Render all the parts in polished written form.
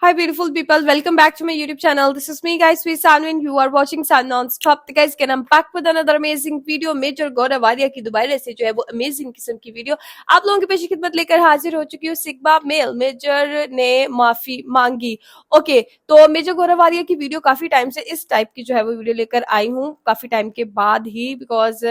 Hi beautiful people, welcome back to my YouTube channel. This is me guys, Sweet Sanu and you are watching Sun Non-Stop. तो guys again I'm back with another amazing video. Major Gaurav Arya की दोबारा से जो है वो amazing किस्म की video आप लोगों के पेश खिदमत लेकर हाजिर हो चुकी हूँ। सिग्मा मेल मेजर ने माफी मांगी। ओके, तो मेजर गौरव वारिया की वीडियो काफी टाइम से इस टाइप की जो है वो वीडियो लेकर आई हूँ, काफी टाइम के बाद ही, बिकॉज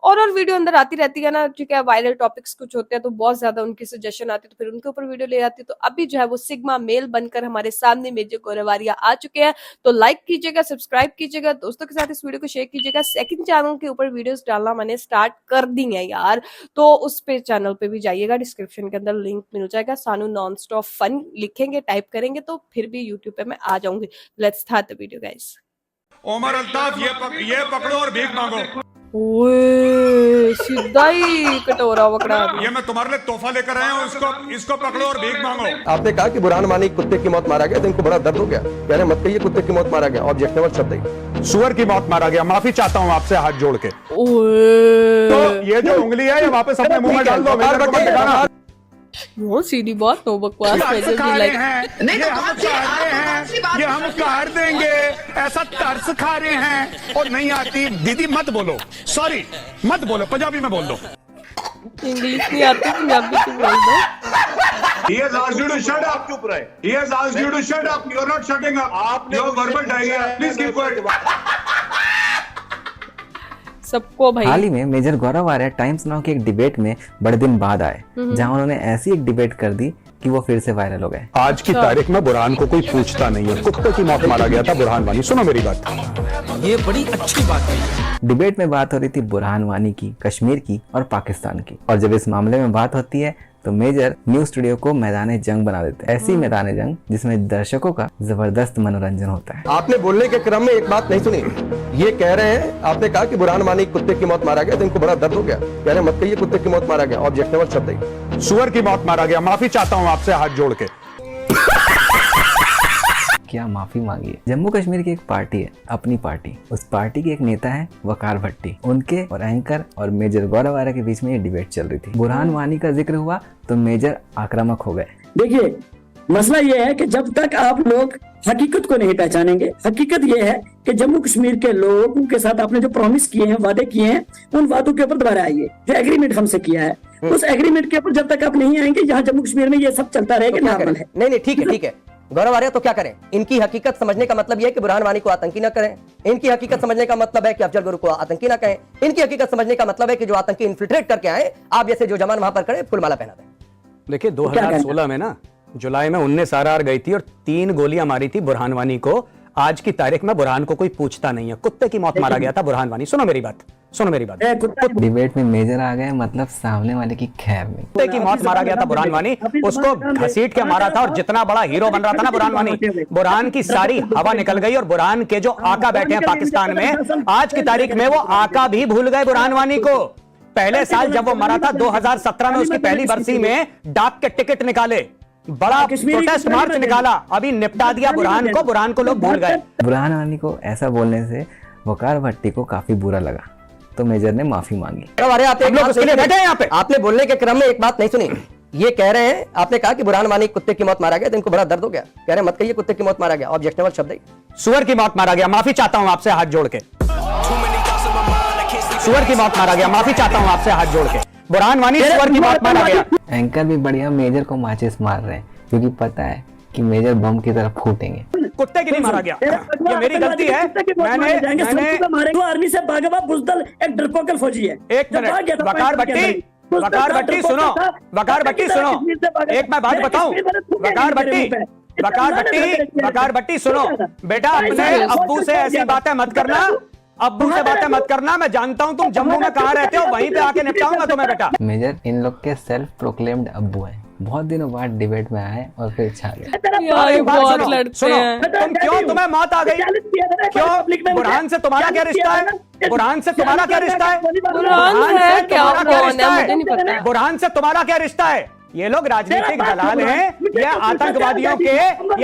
और वीडियो अंदर आती रहती है ना, ठीक है, वायरल टॉपिक्स कुछ होते हैं तो बहुत ज्यादा उनकी सजेशन आती है तो फिर उनके ऊपर वीडियो ले आती है। तो अभी जो है वो सिग्मा मेल बनकर हमारे सामने मेजर गौरव वारिया आ चुके हैं। तो लाइक कीजिएगा, सब्सक्राइब कीजिएगा, दोस्तों के साथ इस वीडियो को शेयर कीजिएगा। सेकंड चैनल के ऊपर वीडियोस डालना मैंने स्टार्ट कर दी है यार, तो उस पे चैनल पे भी जाइएगा, डिस्क्रिप्शन के अंदर लिंक मिल जाएगा। सानू नॉन स्टॉप फन लिखेंगे, टाइप करेंगे तो फिर भी यूट्यूब पे मैं आ जाऊंगी। Let's start the video guys. Umar Altaf ये पकड़ो और भीख मांगो। ओए सीधा ही कटोरा वकड़ा। ये मैं तुम्हारे लिए तोहफा लेकर आया हूँ, इसको पकड़ो और भीख मांगो। आपने कहा कि बुरहान वानी कुत्ते की मौत मारा गया तो इनको बड़ा दर्द हो गया। कह रहे मत कहिए कुत्ते की मौत मारा गया, ऑब्जेक्टिव शब्द है। सुअर की मौत मारा गया, माफी चाहता हूँ आपसे हाथ जोड़ के। तो ये जो उंगली है ये वापस अपने मुंह में डाल दो। वो सीधी बात, नो बकवास। मेजर भी लाइक ये हम काट देंगे, ऐसा तरस खा रहे हैं। और नहीं आती दीदी मत बोलो, सॉरी मत बोलो, पंजाबी में बोल दो। इंग्लिश नहीं आती, पंजाबी तो बोल दो। He has asked you to shut up. चुप रहे। He has asked you to shut up. You are not shutting up. आपने verbal diarrhea. Please keep quiet. सबको भाई। हाल ही में मेजर गौरव वारिया टाइम्स नाउ के एक डिबेट में बड़े दिन बाद आए, जहां उन्होंने ऐसी एक डिबेट कर दी कि वो फिर से वायरल हो गए। आज की तारीख में बुरहान को कोई पूछता नहीं है। कुत्ते की मौत मारा गया था बुरहान वानी। सुनो मेरी बात, ये बड़ी अच्छी बात है। डिबेट में बात हो रही थी बुरहान वानी की, कश्मीर की और पाकिस्तान की, और जब इस मामले में बात होती है तो मेजर न्यूज स्टूडियो को मैदान जंग बना देते हैं। ऐसी मैदान जंग जिसमें दर्शकों का जबरदस्त मनोरंजन होता है। आपने बोलने के क्रम में एक बात नहीं सुनी। ये कह रहे हैं, आपने कहा कि बुरहान वानी कुत्ते की मौत मारा गया तो इनको बड़ा दर्द हो गया। कह रहे मत कहिए कुत्ते की मौत मारा गया, ऑब्जेक्टिव शब्द है। सुअर की मौत मारा गया, माफी चाहता हूँ आपसे हाथ जोड़ के। क्या माफी मांगी है। जम्मू कश्मीर की एक पार्टी है, अपनी पार्टी, उस पार्टी के एक नेता है वकार भट्टी। उनके और एंकर और मेजर गौरव वारिया के बीच में ये डिबेट चल रही थी। बुरहान वानी का जिक्र हुआ तो मेजर आक्रामक हो गए। देखिए, मसला ये है कि जब तक आप लोग हकीकत को नहीं पहचानेंगे, हकीकत ये है कि जम्मू कश्मीर के लोगों के साथ आपने जो प्रॉमिस किए हैं, वादे किए हैं, उन वादों के ऊपर दोबारा आइए। जो एग्रीमेंट हमसे किया है उस एग्रीमेंट के ऊपर जब तक आप नहीं आएंगे, यहाँ जम्मू कश्मीर में ये सब चलता रहेगा, नॉर्मल है। नहीं ठीक है गौरव वारिया, तो क्या करें? इनकी हकीकत समझने का मतलब यह है कि बुरहान वानी को आतंकी ना करें। इनकी हकीकत समझने का मतलब है कि अफजल गुरु को आतंकी ना कहें। इनकी हकीकत समझने का मतलब है कि जो आतंकी इन्फिल्ट्रेट करके आए, आप जैसे जो जवान वहां पर खड़े फुलमाला पहना दें। देखिए 2016 में ना जुलाई में 19 आरआर गई थी और 3 गोलियां मारी थी बुरहान वानी को। आज की तारीख में बुरहान को कोई पूछता नहीं है। कुत्ते की मौत मारा गया था बुरहान वानी। सुनो मेरी बात। डिबेट में मेजर आ गए, मतलब सामने वाले की खैर में। कुत्ते की मौत मारा गया था बुरहान वानी, उसको घसीट के मारा था। और जितना बड़ा हीरो बन रहा था ना बुरहान वानी, बुरहान की सारी हवा निकल गई। और बुरहान के जो आका बैठे हैं पाकिस्तान में, आज की तारीख में वो आका भी भूल गए बुरहान वानी को। पहले साल जब वो मरा था 2017 में, उसकी पहली बरसी में डाक के टिकट निकाले, बड़ा प्रोटेस्ट मार्च निकाला, अभी निपटा दिया बुरहान को। बुरहान को लोग भूल गए। बुरहान वानी को ऐसा बोलने से वकार भट्टी को काफी बुरा लगा, तो मेजर ने माफी मांगी। आपने बोलने के क्रम में एक बात नहीं सुनी। ये कह रहे हैं, आपने कहा कि बुरहान वानी कुत्ते की मौत मारा गया तो इनको बड़ा दर्द हो गया। कह रहे मत कहिए कुत्ते की मौत मारा गया, ऑब्जेक्टिव शब्द है। सुअर की मौत मारा गया, माफी चाहता हूं आपसे हाथ जोड़ के। सुअर की मौत मारा गया, माफी चाहता हूं आपसे हाथ जोड़ के। बुरहान वानी सुअर की मौत मारा गया। एंकर भी बढ़िया मेजर को माचिस मार रहे हैं, क्योंकि पता है कि मेजर बम की तरफ फूटेंगे। कुत्ते की नहीं मारा गया, ये मेरी गलती है। मैंने आर्मी से भागा हुआ बुज़दिल एक डरपोकल फौजी है। एक मिनट, वकार भट्टी सुनो, वकार भट्टी सुनो, एक मैं बात बताऊं। वकार भट्टी सुनो बेटा, अपने अब्बू से ऐसी बातें मत करना। अब्बू से बातें मत करना। मैं जानता हूं तुम जम्मू में कहां रहते हो, वहीं पे आके निपटाऊंगा तुम्हें बेटा। मेजर इन लोग के सेल्फ प्रोक्लेम्ड अब्बू हैं। बहुत दिनों बाद डिबेट में आए और फिर छा गए। बहुत लड़ते हैं। तुम क्यों, तुम्हें मौत आ गई क्यों? बुरहान से तुम्हारा क्या रिश्ता है? बुरहान से तुम्हारा क्या रिश्ता है? बुरहान से तुम्हारा क्या रिश्ता है? ये लोग राजनीतिक दलाल हैं, ये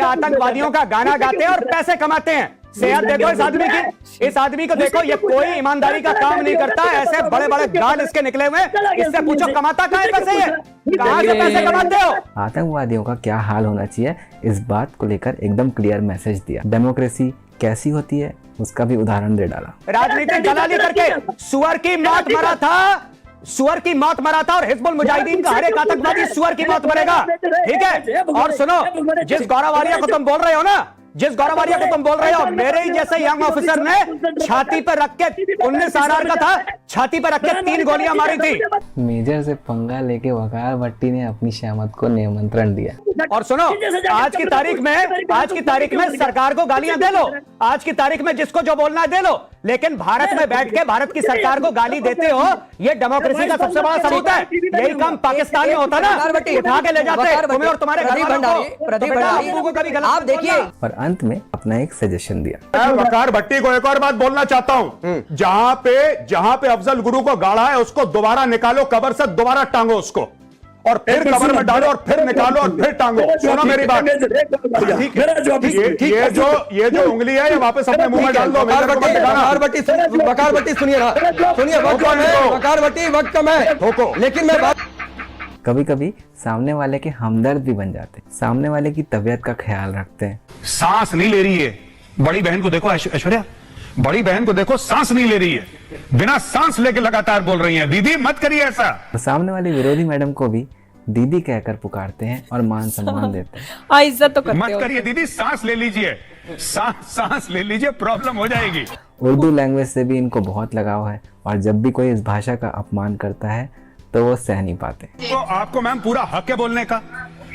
आतंकवादियों का गाना गाते हैं और पैसे कमाते हैं। सेहत देखो इस आदमी की, इस आदमी को देखो, ये कोई ईमानदारी का काम नहीं करता। ऐसे बड़े बड़े गाल इसके निकले हुए, इससे पूछो कमाता कहाँ है पैसे, ये कहाँ से पैसे कमाते हो? आतंकवादियों का क्या हाल होना चाहिए, इस बात को लेकर एकदम क्लियर मैसेज दिया। डेमोक्रेसी कैसी होती है उसका भी उदाहरण दे डाला। राजनीतिक दलाली करके सुअर की मौत मरा था, सुअर की मौत मरा था, और हिजबुल मुजाहिदीन का हर एक आतंकवादी सुअर की मौत मरेगा, ठीक है? और सुनो, जिस गौरव आर्या को तुम बोल रहे हो ना, जिस गौरव आर्या को तुम बोल रहे हो, मेरे ही जैसे यंग ऑफिसर ने छाती पर रख के 19 RR का था, छाती पर रख के 3 गोलियां मारी थी। मेजर से पंगा लेके वकार भट्टी ने अपनी शामत को निमंत्रण दिया। और सुनो, आज की तारीख में सरकार को गालियां दे लो, आज की तारीख में जिसको जो बोलना है दे लो, लेकिन भारत में बैठ के भारत की सरकार को गाली देते हो, ये डेमोक्रेसी का सबसे बड़ा सबूत है। यही काम पाकिस्तान में होता ना, उठा के ले जाते तुम्हें और तुम्हारे घर वालों को कभी गलत आप देखिए। और अंत में अपना एक सजेशन दिया। मैं वकार भट्टी को एक और बात बोलना चाहता हूं, जहां पे अफजल गुरु को गाड़ा है उसको दोबारा निकालो कब्र से, दोबारा टांगो उसको, और फिर कब्र में डालो, और फिर निकालो, और फिर टांगो। सुनो मेरी बात, ये जो उंगली है ये वापस अपने मुंह में डाल दो। वकार भट्टी सुनिए ना, सुनिए, वक्त कम है वकार भट्टी, वक्त कम है, ठोको। लेकिन मैं बात, कभी कभी सामने वाले के हमदर्द भी बन जाते हैं, सामने वाले की तबीयत का ख्याल रखते हैं। सांस नहीं ले रही है, बड़ी बहन को देखो ऐश्वर्या, बड़ी बहन को देखो, सांस नहीं ले रही है, बिना सांस लेके लगातार बोल रही है, दीदी मत करिए ऐसा। तो सामने वाली विरोधी मैडम को भी दीदी कहकर पुकारते हैं और मान सम्मान देते हैं। हाँ, इज्जत तो करते मत हो। करिए दीदी, सांस ले लीजिए, सांस ले लीजिए, प्रॉब्लम हो जाएगी। उर्दू लैंग्वेज से भी इनको बहुत लगाव है, और जब भी कोई इस भाषा का अपमान करता है तो वो सह नहीं पाते। तो आपको मैम पूरा हक है बोलने का,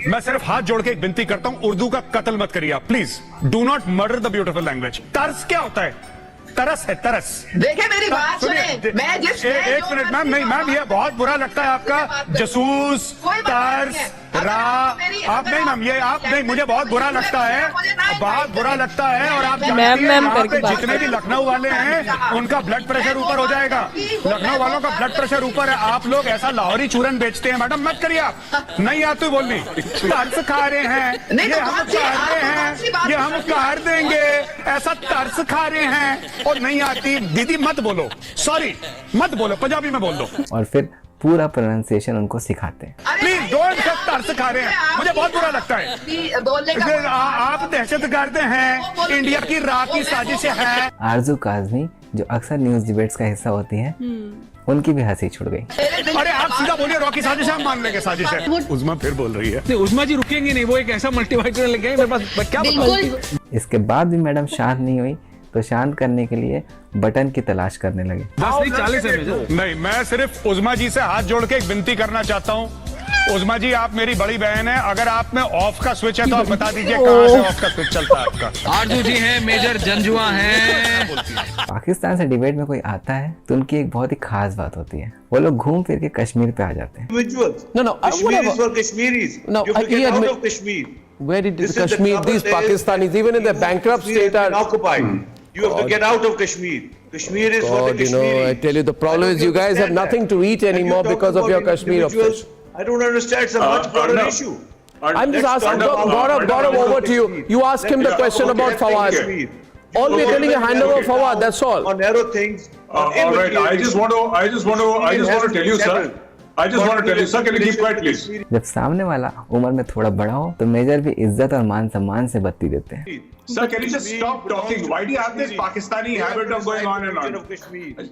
मैं सिर्फ हाथ जोड़ के एक विनती करता हूं, उर्दू का कत्ल मत करिए आप, please do not murder the beautiful language. तर्स क्या होता है? तरस है, तरस। देखिए मेरी बात सुनिए, मैं जिस एक मिनट मैम, नहीं मैम, ये बहुत बुरा लगता है आपका जसूस, तर्स, आप नहीं मैम, ये आप नहीं, मुझे बहुत बुरा लगता है, बहुत बुरा लगता है। और आप जानती हैं यहाँ पे जितने भी लखनऊ वाले हैं उनका ब्लड प्रेशर ऊपर हो जाएगा, लखनऊ वालों का ब्लड प्रेशर ऊपर है। आप लोग ऐसा लाहौरी चूरन बेचते हैं, मैडम मत करिए आप, नहीं आती बोलनी। तर्स खा रहे हैं, ये हम काट रहे हैं, ये हम काट देंगे, ऐसा तर्स खा रहे हैं और नहीं आती। दीदी मत बोलो, सॉरी मत बोलो, पंजाबी में बोल दो। और फिर पूरा प्रोनाउंसिएशन उनको सिखाते हैं। प्लीज डोंट तर्स खा रहे हैं, मुझे बहुत बुरा लगता है। आप दहशत गर्द हैं, इंडिया की रात की साजिश है। आरजू काजमी जो अक्सर न्यूज डिबेट्स का हिस्सा होती हैं, उनकी भी हंसी छूट गई। अरे आप सीधा बोलिए रॉकी साजिश है, हम मान लेंगे साजिश है। उस्मा फिर बोल रही है। उस्मा जी रुकेंगे नहीं, वो एक ऐसा मल्टीवाइटर लेके आए मेरे पास, क्या बताऊं। इसके बाद भी मैडम शांत नहीं हुई, तो शांत करने के लिए बटन की तलाश करने लगे। 10 नहीं 40 है मेजर। नहीं, मैं सिर्फ उस्मा जी से हाथ जोड़ के एक विनती करना चाहता हूँ। उस्मा जी आप मेरी बड़ी बहन है, अगर आप में ऑफ का स्विच है तो आप बता दीजिए कहाँ से ऑफ का स्विच चलता है आपका। आरजू जी है, मेजर जंजुआ है। पाकिस्तान से डिबेट में कोई आता है तो उनकी एक बहुत ही खास बात होती है, वो लोग घूम फिर के कश्मीर पे आ जाते हैं। No, Kashmir is for Kashmiris. No, you have to get out of Kashmir. Where did Kashmir? These Pakistanis, even in the bankrupt state, are occupied. You have to get out of Kashmir. Kashmir is for the Kashmiris. I tell you, the problem is you guys have nothing to eat anymore because of your Kashmir obsession. I don't understand. It's a much broader issue. I'm just asking, Gaurav, over to you. You ask him the question about Fawad. All we're telling you, hand over Fawad. That's all. On narrow things. All right. I just want to tell you, sir. I just want to tell you, sir. Can you keep quiet, please? जब सामने वाला उम्र में थोड़ा बड़ा हो तो major भी इज्जत और मान सम्मान से बत्ती देते हैं। Sir, can you just stop talking? Why do you have this Pakistani habit of going on and on?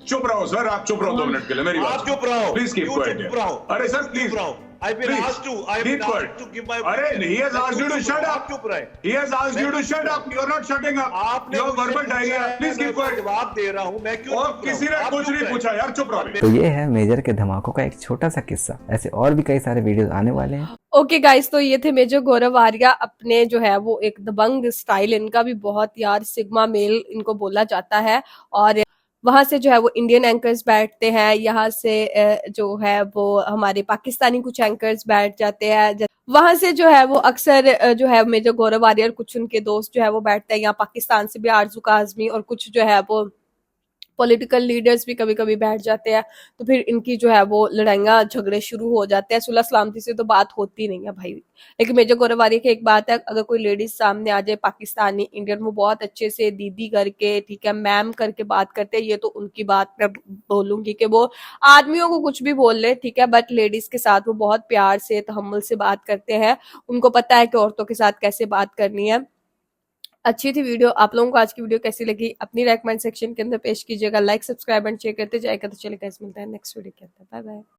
चुप रहो सर, आप चुप रहो 2 मिनट के लिए, मेरी बात। आप चुप रहो। Please keep quiet. अरे sir please. I've been asked to give my. अरे he has asked you to shut up. चुप रहे। He has asked you to shut up. You're not shutting up. आपने You're verbal diarrhea. Please keep quiet. जवाब दे रहा हूँ मैं, क्यों? और किसी ने कुछ नहीं पूछा यार, चुप रहो। तो ये है मेजर के धमाकों का एक छोटा सा किस्सा। ऐसे और भी कई सारे वीडियोस आने वाले हैं। ओके गाइस, तो ये थे मेजर गौरव आर्या। अपने जो है वो एक दबंग स्टाइल इनका भी बहुत यार, सिग्मा मेल इनको बोला जाता है। और वहां से जो है वो इंडियन एंकर्स बैठते हैं, यहाँ से जो है वो हमारे पाकिस्तानी कुछ एंकर्स बैठ जाते हैं। वहां से जो है वो अक्सर जो है मेजर गौरव आर्या और कुछ उनके दोस्त जो है वो बैठते हैं। यहाँ पाकिस्तान से भी आरजू काजमी और कुछ जो है वो पॉलिटिकल लीडर्स भी कभी कभी बैठ जाते हैं, तो फिर इनकी जो है वो लड़ाइयाँ झगड़े शुरू हो जाते हैं। सुलह सलामती से तो बात होती नहीं है भाई। लेकिन मेजर गौरव वारिया की एक बात है, अगर कोई लेडीज सामने आ जाए पाकिस्तानी इंडियन, वो बहुत अच्छे से दीदी करके, ठीक है, मैम करके बात करते हैं। ये तो उनकी बात मैं बोलूंगी कि वो आदमियों को कुछ भी बोल ले, ठीक है, बट लेडीज के साथ वो बहुत प्यार से तहम्मुल से बात करते हैं। उनको पता है कि औरतों के साथ कैसे बात करनी है। अच्छी थी वीडियो। आप लोगों को आज की वीडियो कैसी लगी अपनी रेकमेंड सेक्शन के अंदर पेश कीजिएगा। लाइक, सब्सक्राइब एंड शेयर करते जाएगा। तो चलिए गाइस, मिलते हैं नेक्स्ट वीडियो के अंदर। Bye bye.